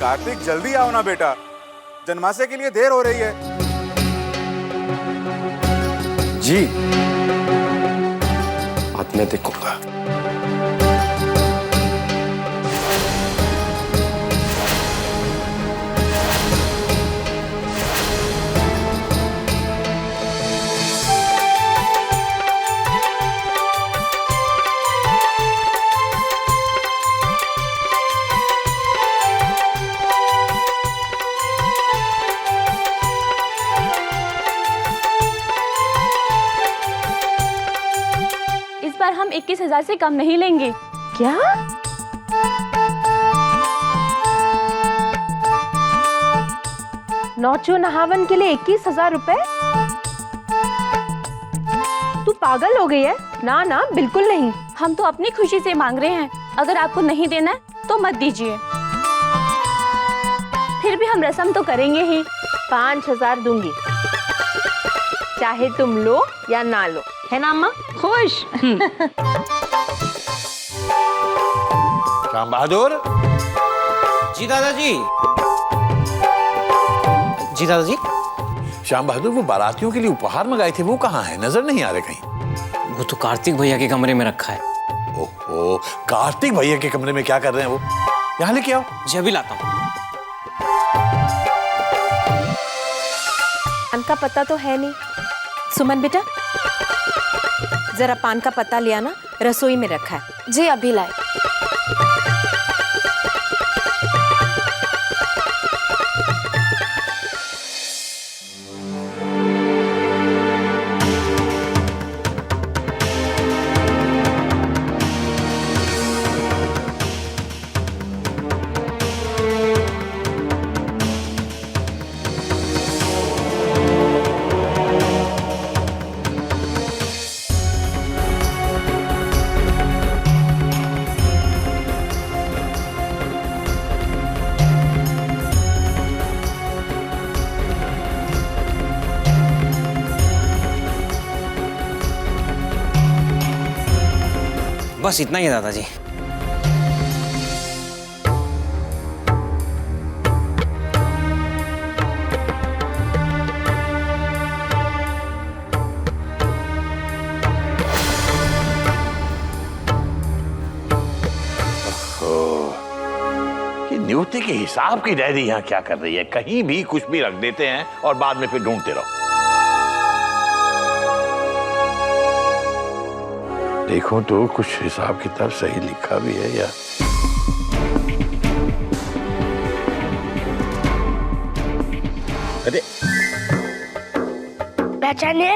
कार्तिक जल्दी आओ ना बेटा, जन्माष्टमी के लिए देर हो रही है। जी, बाद में देखूंगा। हम 21,000 से कम नहीं लेंगे। क्या? नौचो नहावन के लिए 21,000 रुपए? तू पागल हो गई है? ना ना, बिल्कुल नहीं। हम तो अपनी खुशी से मांग रहे हैं, अगर आपको नहीं देना है तो मत दीजिए। फिर भी हम रस्म तो करेंगे ही। 5,000 दूंगी, चाहे तुम लो या ना लो, है ना अम्मा? खुश? श्याम बहादुर। जी दादाजी। जी दादाजी। श्याम बहादुर, वो बारातियों के लिए उपहार मंगाए थे, वो कहाँ है? नजर नहीं आ रहे कहीं। वो तो कार्तिक भैया के कमरे में रखा है। ओहो, कार्तिक भैया के कमरे में क्या कर रहे हैं वो? यहाँ लेके आओ। जी अभी लाता हूँ। पान का पत्ता तो है नहीं। सुमन बेटा, जरा पान का पत्ता लिया ना, रसोई में रखा है। जी अभी लाए। बस इतना ही है दादाजी। ये नियुक्ति के हिसाब की डायरी यहाँ क्या कर रही है? कहीं भी कुछ भी रख देते हैं और बाद में फिर ढूंढते रहो। देखो तो कुछ हिसाब किताब सही लिखा भी है या? अरे पहचाने?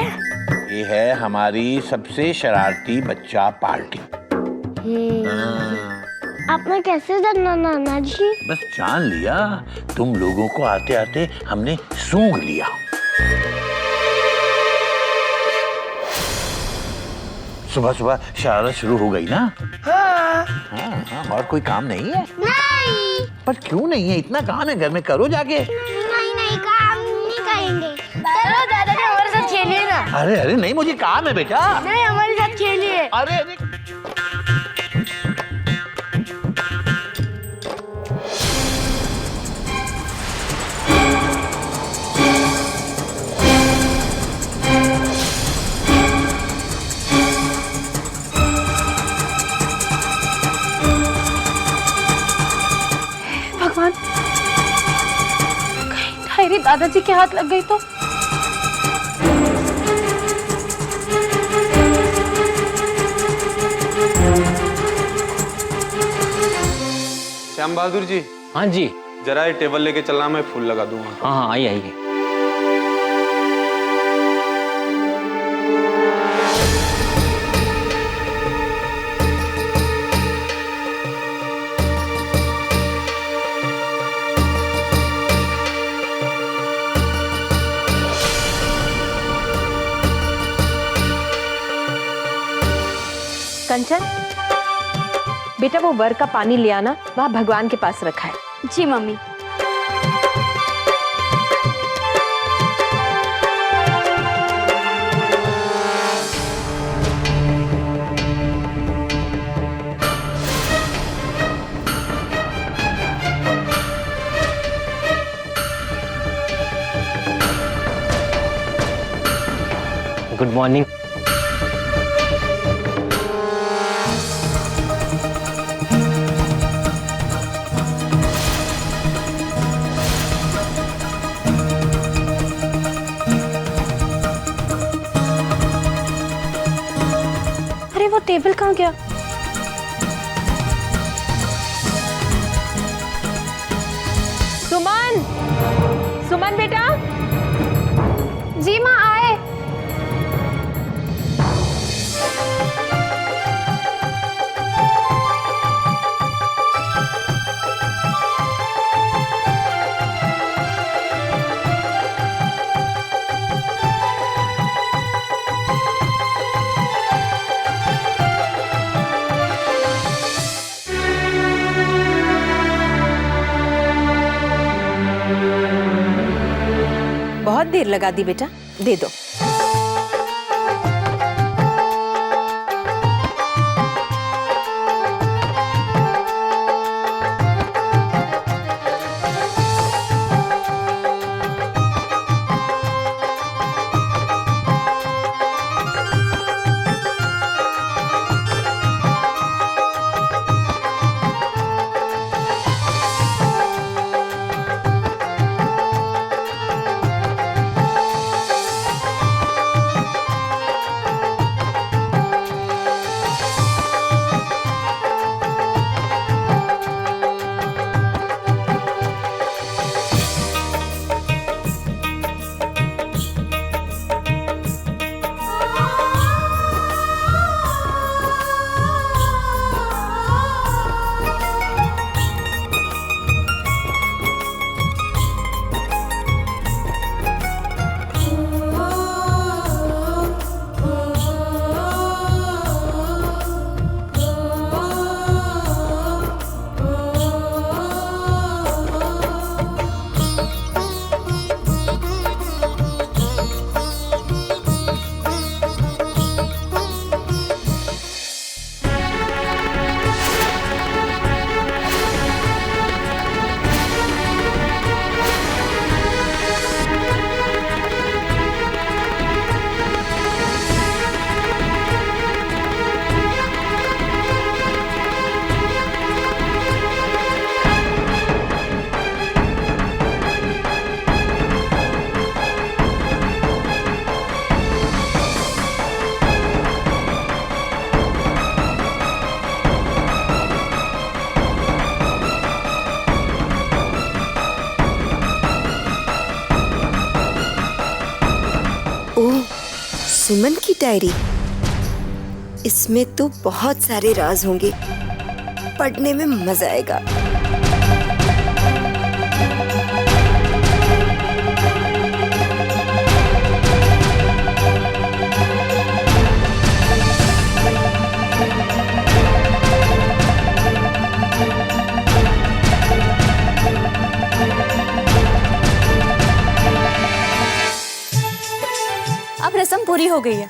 ये है हमारी सबसे शरारती बच्चा पार्टी। आपने कैसे जाना नाना जी? बस जान लिया, तुम लोगों को आते आते हमने सूंघ लिया। सुबह सुबह शरारत शुरू हो गई ना? हाँ। हाँ, और कोई काम नहीं है? नहीं। पर क्यों नहीं है? इतना काम है घर में, करो जाके। नहीं नहीं, काम नहीं करेंगे। चलो दादाजी हमारे साथ खेलिए ना। अरे अरे नहीं, मुझे काम है बेटा। नहीं, हमारे साथ खेलिए। अरे अरे भगवान, कहीं डायरी दादाजी के हाथ लग गई तो? श्याम बहादुर जी। हाँ जी। जरा ये टेबल लेके चलना, मैं फूल लगा दूंगा। हाँ हाँ, आइए आइए। कंचन बेटा, वो वर का पानी ले आना, वहाँ भगवान के पास रखा है। जी मम्मी। Good morning. अरे वो टेबल कहाँ गया? सुमन, सुमन बेटा। जी माँ आए। बहुत देर लगा दी बेटा, दे दो। ओह, सुमन की डायरी। इसमें तो बहुत सारे राज होंगे, पढ़ने में मजा आएगा। अब रस्म पूरी हो गई है।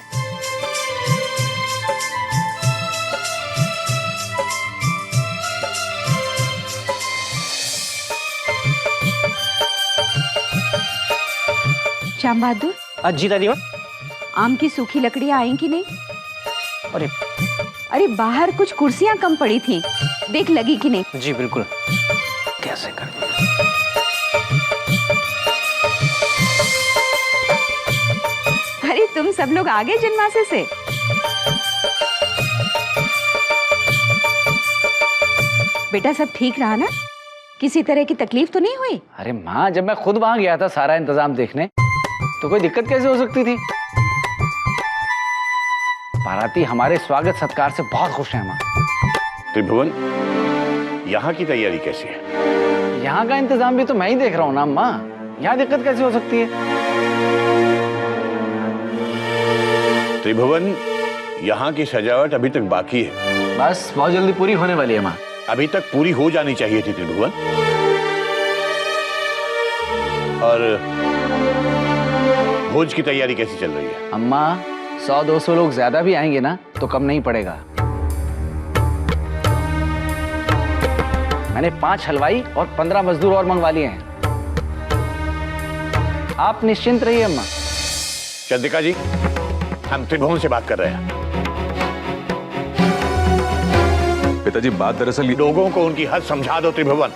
श्याम बहादुर, जी दादी माँ। आम की सूखी लकड़ियां आई कि नहीं? अरे अरे बाहर कुछ कुर्सियां कम पड़ी थी, देख लगी कि नहीं? जी बिल्कुल। कैसे कर? अरे तुम सब लोग आ गए जन्मासे से? बेटा सब ठीक रहा ना? किसी तरह की तकलीफ तो नहीं हुई? अरे माँ, जब मैं खुद वहां गया था सारा इंतजाम देखने, तो कोई दिक्कत कैसे हो सकती थी? बाराती हमारे स्वागत सत्कार से बहुत खुश हैं माँ। त्रिभुवन, यहाँ की तैयारी कैसी है? यहाँ का इंतजाम भी तो मैं ही देख रहा हूँ ना माँ, यहाँ दिक्कत कैसे हो सकती है? त्रिभुवन, यहाँ की सजावट अभी तक बाकी है। बस बहुत जल्दी पूरी होने वाली है माँ। अभी तक पूरी हो जानी चाहिए थी त्रिभुवन। और भोज की तैयारी कैसी चल रही है? अम्मा, 100-200 लोग ज्यादा भी आएंगे ना तो कम नहीं पड़ेगा। मैंने 5 हलवाई और 15 मजदूर और मंगवा लिए हैं। आप निश्चिंत रहिए अम्मा। चंद्रिका जी, हम त्रिभुवन से बात कर रहे हैं। पिताजी बात दरअसल लोगों को उनकी हद समझा दो त्रिभुवन।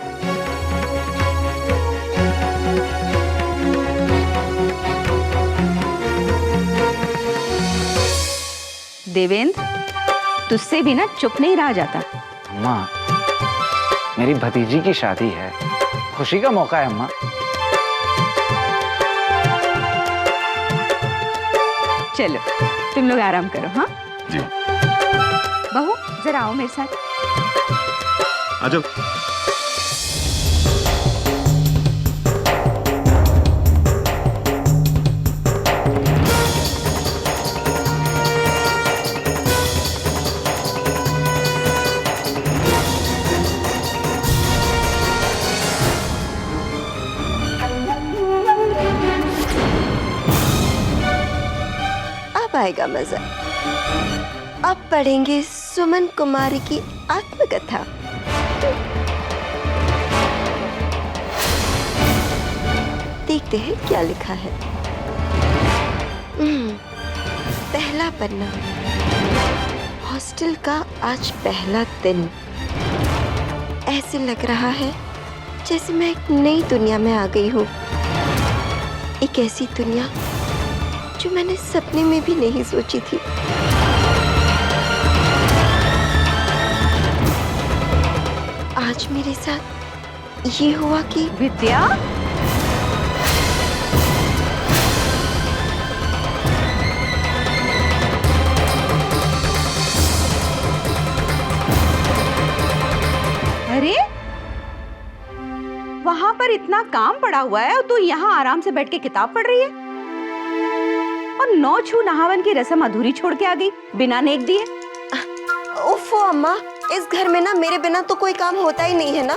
देवेंद्र, तुझसे भी ना चुप नहीं रहा जाता। अम्मा, मेरी भतीजी की शादी है, खुशी का मौका है अम्मा। चलो तुम लोग आराम करो। हाँ जी। बहू जरा आओ मेरे साथ। आ जाओ। अब आएगा मजा। अब पढ़ेंगे सुमन कुमारी की आत्मकथा। देखते हैं क्या लिखा है। पहला पन्ना। हॉस्टल का आज पहला दिन। ऐसे लग रहा है जैसे मैं एक नई दुनिया में आ गई हूँ। एक ऐसी दुनिया जो मैंने सपने में भी नहीं सोची थी। आज मेरे साथ ये हुआ कि विद्या, अरे वहां पर इतना काम पड़ा हुआ है और तू यहाँ आराम से बैठ के किताब पढ़ रही है और नौ छू नहावन की रस्म अधूरी छोड़ के आ गई बिना नेक दिए। उफ़ो अम्मा, इस घर में ना मेरे बिना तो कोई काम होता ही नहीं है ना।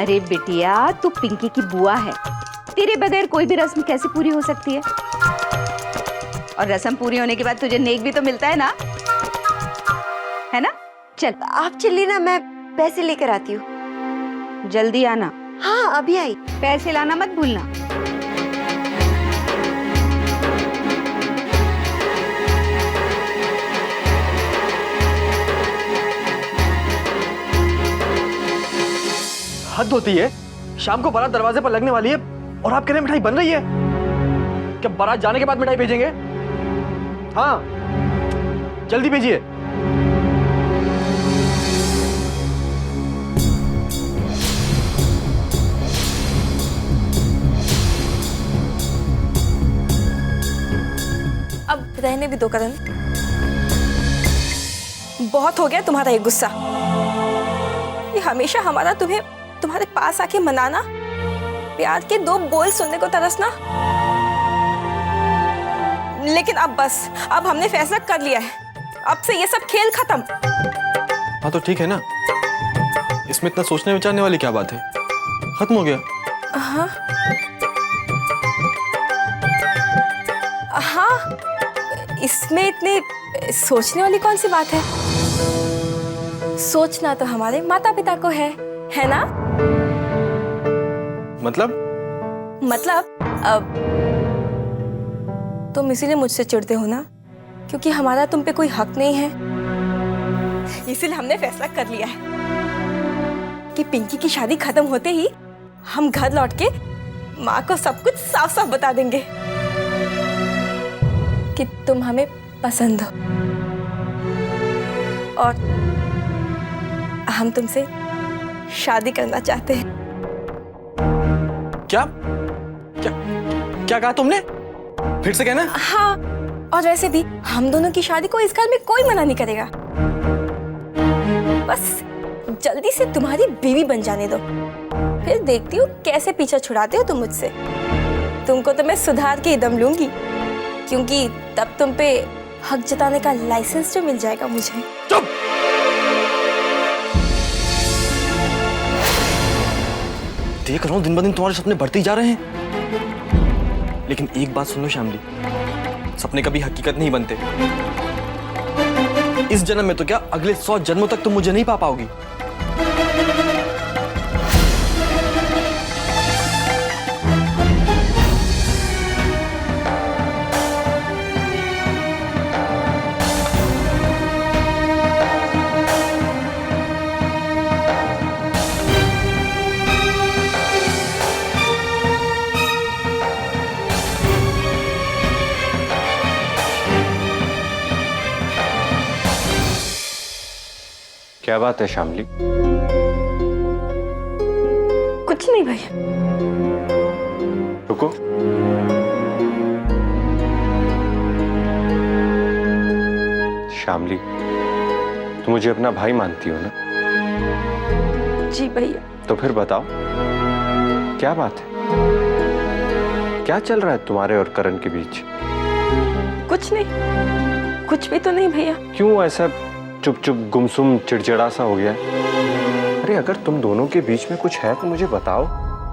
अरे बिटिया, तू पिंकी की बुआ है, तेरे बगैर कोई भी रस्म कैसे पूरी हो सकती है? और रस्म पूरी होने के बाद तुझे नेक भी तो मिलता है ना, है ना? चल आप चलिए ना, मैं पैसे लेकर आती हूँ। जल्दी आना। हाँ अभी आई। पैसे लाना मत भूलना। हद होती है। शाम को बारात दरवाजे पर लगने वाली है और आप कह रहे हैं मिठाई बन रही है। क्या बारात जाने के बाद मिठाई भेजेंगे? हाँ जल्दी भेजिए। अब रहने भी दो करण। बहुत हो गया तुम्हारा ये गुस्सा। ये हमेशा हमारा तुम्हें तुम्हारे पास आके मनाना, प्यार के दो बोल सुनने को तरसना। लेकिन अब बस, अब हमने फैसला कर लिया है। अब से ये सब खेल खत्म। हाँ तो ठीक है ना, इसमें इतना सोचने विचारने वाली क्या बात है? खत्म हो गया। हाँ हाँ, इसमें इतने सोचने वाली कौन सी बात है? सोचना तो हमारे माता पिता को है ना? मतलब अब तुम इसीलिए मुझसे चिढ़ते हो ना, क्योंकि हमारा तुम पे कोई हक नहीं है। इसीलिए हमने फैसला कर लिया है कि पिंकी की शादी खत्म होते ही हम घर लौट के माँ को सब कुछ साफ साफ बता देंगे कि तुम हमें पसंद हो और हम तुमसे शादी करना चाहते हैं। क्या क्या क्या कहा तुमने? फिर से कहना। हाँ, और वैसे भी हम दोनों की शादी को इस घर में कोई मना नहीं करेगा। बस जल्दी से तुम्हारी बीवी बन जाने दो, फिर देखती हूँ कैसे पीछा छुड़ाते हो तुम मुझसे। तुमको तो मैं सुधार के ही दम लूंगी, क्योंकि तब तुम पे हक जताने का लाइसेंस जो मिल जाएगा मुझे। चुप। देख रहा हूँ दिन ब दिन तुम्हारे सपने बढ़ते ही जा रहे हैं, लेकिन एक बात सुन लो श्यामली, सपने कभी हकीकत नहीं बनते। इस जन्म में तो क्या, अगले 100 जन्मों तक तुम मुझे नहीं पा पाओगी। क्या बात है शामली? कुछ नहीं भैया। रुको। शामली, तुम मुझे अपना भाई मानती हो ना? जी भैया। तो फिर बताओ, क्या बात है? क्या चल रहा है तुम्हारे और करण के बीच? कुछ नहीं, कुछ भी तो नहीं भैया। क्यों ऐसा चुप चुप गुमसुम चिड़चिड़ा सा हो गया? अरे अगर तुम दोनों के बीच में कुछ है तो मुझे बताओ,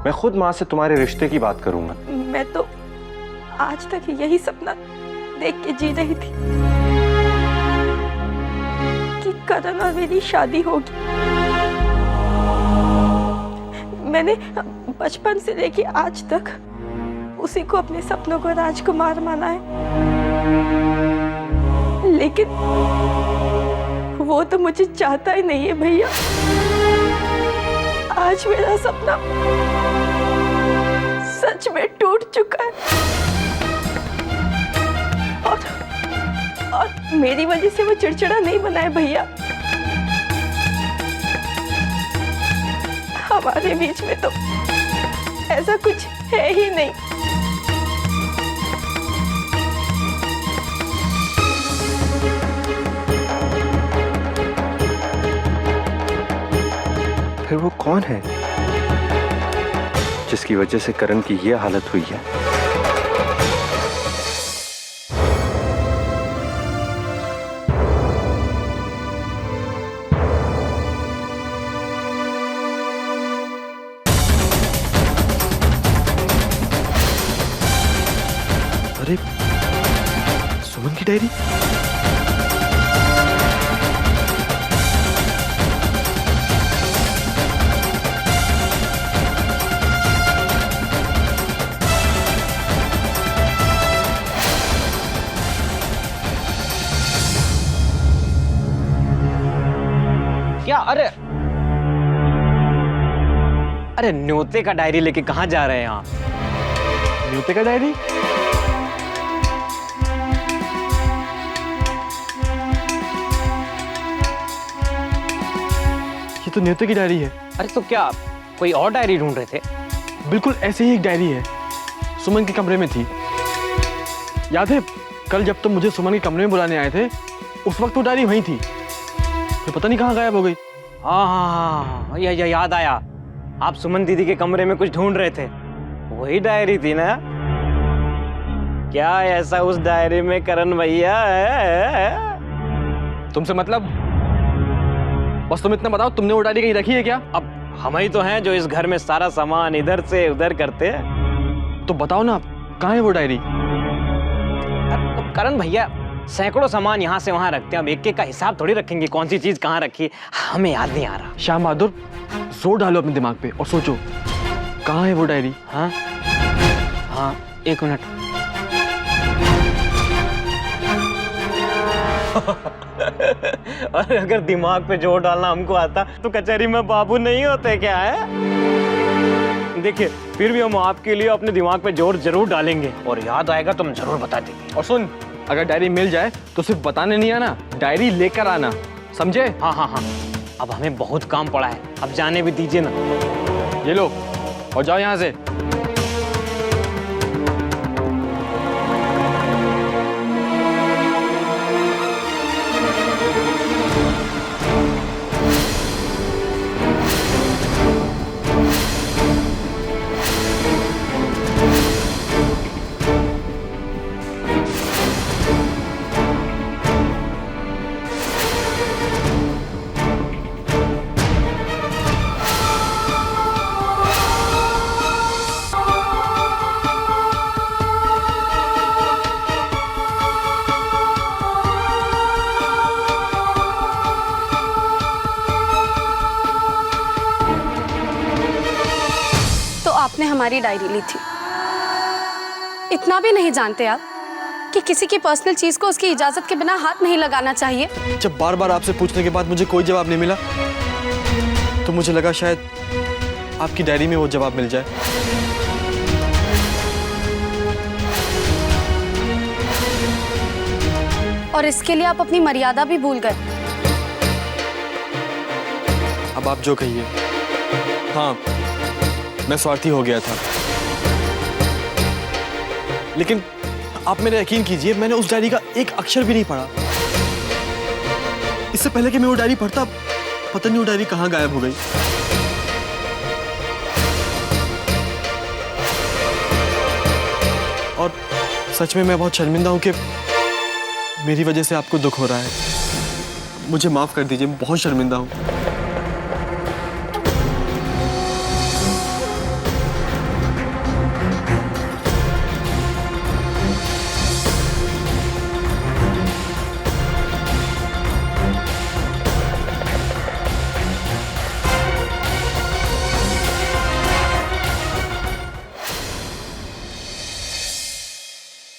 मैं खुद माँ से तुम्हारे रिश्ते की बात करूंगा। मैं तो आज तक यही सपना देख के जी रही थी कि करण और मेरी शादी होगी। मैंने बचपन से लेके आज तक उसी को अपने सपनों का राजकुमार माना है, लेकिन वो तो मुझे चाहता ही नहीं है भैया। आज मेरा सपना सच में टूट चुका है और मेरी वजह से वो चिड़चिड़ा नहीं बना है भैया। हमारे बीच में तो ऐसा कुछ है ही नहीं। फिर वो कौन है जिसकी वजह से करण की ये हालत हुई है? अरे सुमन की डायरी। क्या? अरे न्योते का डायरी लेके कहाँ जा रहे हैं आप? न्योते का डायरी? ये तो न्योते की डायरी है। अरे तो क्या कोई और डायरी ढूंढ रहे थे? बिल्कुल ऐसे ही एक डायरी है, सुमन के कमरे में थी। याद है कल जब तुम मुझे सुमन के कमरे में बुलाने आए थे, उस वक्त वो डायरी वहीं थी, फिर पता नहीं कहाँ गायब हो गई। हाँ, याद आया। आप सुमन दीदी के कमरे में कुछ ढूंढ रहे थे, वही डायरी थी ना? क्या ऐसा उस डायरी में करण भैया है? तुमसे मतलब? बस तुम इतना बताओ, तुमने वो डायरी कहीं रखी है क्या? अब हम ही तो हैं जो इस घर में सारा सामान इधर से उधर करते हैं। तो बताओ ना, कहाँ है वो डायरी? करण भैया सैकड़ों सामान यहाँ से वहाँ रखते हैं, अब एक एक का हिसाब थोड़ी रखेंगे कौन सी चीज कहाँ रखी, हमें याद नहीं आ रहा। श्याम बहादुर, जोर डालो अपने दिमाग पे और सोचो, कहाँ है वो डायरी? हाँ हाँ, एक मिनट। और अगर दिमाग पे जोर डालना हमको आता तो कचहरी में बाबू नहीं होते क्या है? देखिए, फिर भी हम आपके लिए अपने दिमाग पे जोर जरूर डालेंगे और याद आएगा तो हम जरूर बता देंगे। और सुन, अगर डायरी मिल जाए तो सिर्फ बताने नहीं आना, डायरी लेकर आना, समझे? हाँ हाँ हाँ, अब हमें बहुत काम पड़ा है, अब जाने भी दीजिए ना। ये लो और जाओ यहाँ से। आपने हमारी डायरी ली थी। इतना भी नहीं जानते आप कि किसी की पर्सनल चीज को उसकी इजाजत के बिना हाथ नहीं लगाना चाहिए? जब बार बार आपसे पूछने के बाद मुझे कोई जवाब नहीं मिला तो मुझे लगा शायद आपकी डायरी में वो जवाब मिल जाए। और इसके लिए आप अपनी मर्यादा भी भूल गए। अब आप जो कहिए। हाँ, मैं स्वार्थी हो गया था, लेकिन आप मेरा यकीन कीजिए, मैंने उस डायरी का एक अक्षर भी नहीं पढ़ा। इससे पहले कि मैं वो डायरी पढ़ता, पता नहीं वो डायरी कहाँ गायब हो गई। और सच में मैं बहुत शर्मिंदा हूं कि मेरी वजह से आपको दुख हो रहा है। मुझे माफ कर दीजिए, मैं बहुत शर्मिंदा हूं।